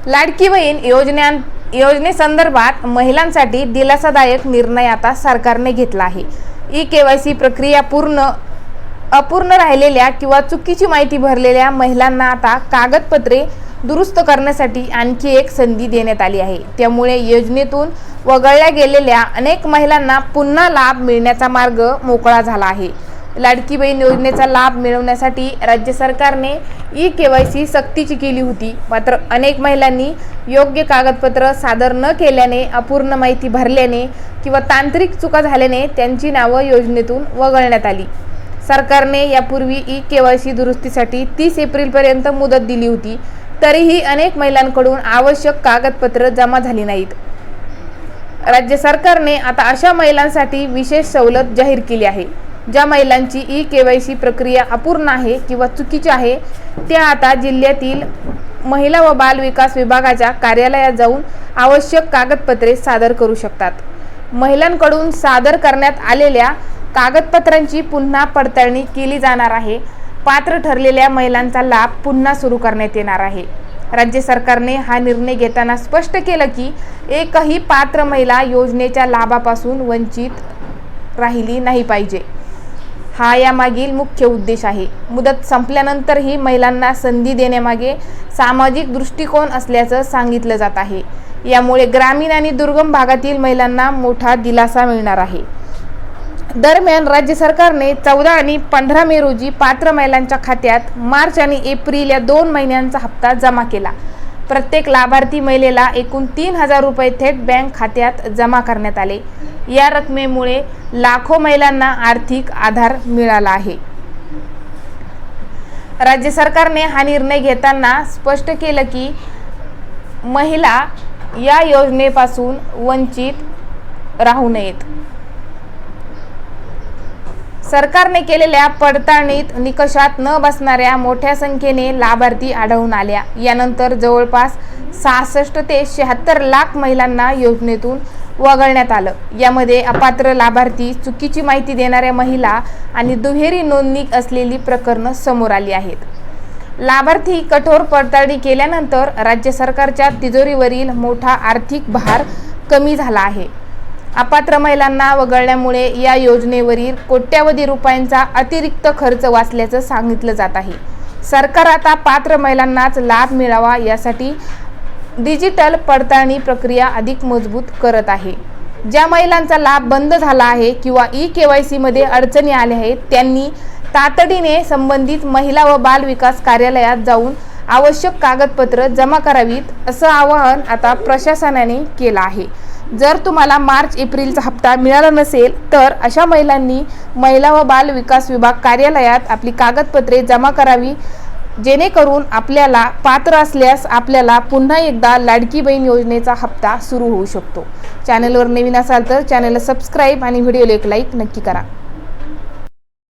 लाडकी बहीण योजनेसंदर्भात महिलांसाठी दिलासादायक निर्णय आता सरकारने घेतला आहे। ई-केवायसी प्रक्रिया अपूर्ण राहिलेल्या किंवा चुकीची माहिती भरलेल्या महिलांना आता कागदपत्रे दुरुस्त करण्यासाठी आणखी एक संधी देण्यात आली आहे। त्यामुळे योजनेतून वगळल्या गेलेल्या अनेक महिलांना पुन्हा लाभ मिळण्याचा मार्ग मोकळा झाला आहे। लाडकी बहीण योजनेचा लाभ मिळवण्यासाठी राज्य सरकारने ई-केवायसी सक्तीची केली होती, मात्र अनेक महिलांनी योग्य कागदपत्र सादर न केल्याने, अपूर्ण माहिती भरल्याने किंवा तांत्रिक चुका झाल्याने त्यांची नावं योजनेतून वगळण्यात आली। सरकारने यापूर्वी ई-केवायसी दुरुस्तीसाठी 30 एप्रिलपर्यंत मुदत दिली होती, तरीही अनेक महिलांकडून आवश्यक कागदपत्र जमा झाली नाहीत। राज्य सरकारने आता अशा महिलांसाठी विशेष सवलत जाहीर केली आहे। ज्या महिलांची ई-केवायसी प्रक्रिया अपूर्ण आहे किंवा चुकीची आहे, त्या आता जिल्ह्यातील महिला व बाल विकास विभागाच्या कार्यालयात जाऊन आवश्यक कागदपत्रे सादर करू शकतात। महिलांकडून सादर करण्यात आलेल्या कागदपत्रांची पुन्हा पडताळणी केली जाणार आहे। पात्र ठरलेल्या महिलांचा लाभ पुन्हा सुरू करण्यात येणार आहे। राज्य सरकारने हा निर्णय घेताना स्पष्ट केलं की एकही पात्र महिला योजनेच्या लाभापासून वंचित राहिली नाही पाहिजे। हा यामागील मुख्य उद्देश आहे। मुदत संपल्यानंतरही महिलांना संधी देण्यामागे सामाजिक दृष्टिकोन असल्याचं सांगितलं जात आहे। यामुळे ग्रामीण आणि दुर्गम भागातील महिलांना मोठा दिलासा मिळणार आहे। दरम्यान राज्य सरकारने 14 आणि 15 मे रोजी पात्र महिलांच्या खात्यात मार्च आणि एप्रिल या 2 महिन्यांचा हप्ता जमा केला। प्रत्येक लाभार्थी महिलेला एकूण 3000 रुपये थेट बँक खात्यात जमा करण्यात आले। या रकमेमुळे लाखो महिलांना आर्थिक आधार मिळाला आहे। राज्य सरकारने हा निर्णय घेताना स्पष्ट केलं की महिला या योजनेपासून वंचित राहू नयेत। सरकारने केलेल्या पडताळणीत निकषात न बसणाऱ्या मोठ्या संख्येने लाभार्थी आढळून आल्या। यानंतर जवळपास 66 ते 76 लाख महिलांना योजनेतून वगळण्यात आलं। यामध्ये अपात्र लाभार्थी, चुकीची माहिती देणाऱ्या महिला आणि दुहेरी नोंदणी असलेली प्रकरणं समोर आली आहेत। लाभार्थी कठोर पडताळणी केल्यानंतर राज्य सरकारच्या तिजोरीवरील मोठा आर्थिक भार कमी झाला आहे। अपात्र महिलांना वगळल्यामुळे या योजनेवरील कोट्यावधी रुपयांचा अतिरिक्त खर्च वाचल्याचं सांगितलं जात आहे। सरकार आता पात्र महिलांनाच लाभ मिळावा यासाठी डिजिटल पडताळणी प्रक्रिया अधिक मजबूत करत आहे। ज्या महिलांचा लाभ बंद झाला आहे किंवा ई-केवायसी मध्ये अडचणी आल्या आहेत, त्यांनी तातडीने संबंधित महिला व बाल विकास कार्यालयात जाऊन आवश्यक कागदपत्र जमा करावीत, असं आवाहन आता प्रशासनाने केलं आहे। जर तुम्हाला मार्च एप्रिलचा हप्ता मिळाला नसेल तर अशा महिलांनी महिला व बाल विकास विभाग कार्यालयात आपली कागदपत्रे जमा करावी, जेणेकरून आपल्याला पात्र असल्यास आपल्याला पुन्हा एकदा लाडकी बहीण योजनेचा हप्ता सुरू होऊ शकतो। चॅनलवर नवीन असाल तर चॅनलला सबस्क्राईब आणि व्हिडिओला एक लाईक नक्की करा।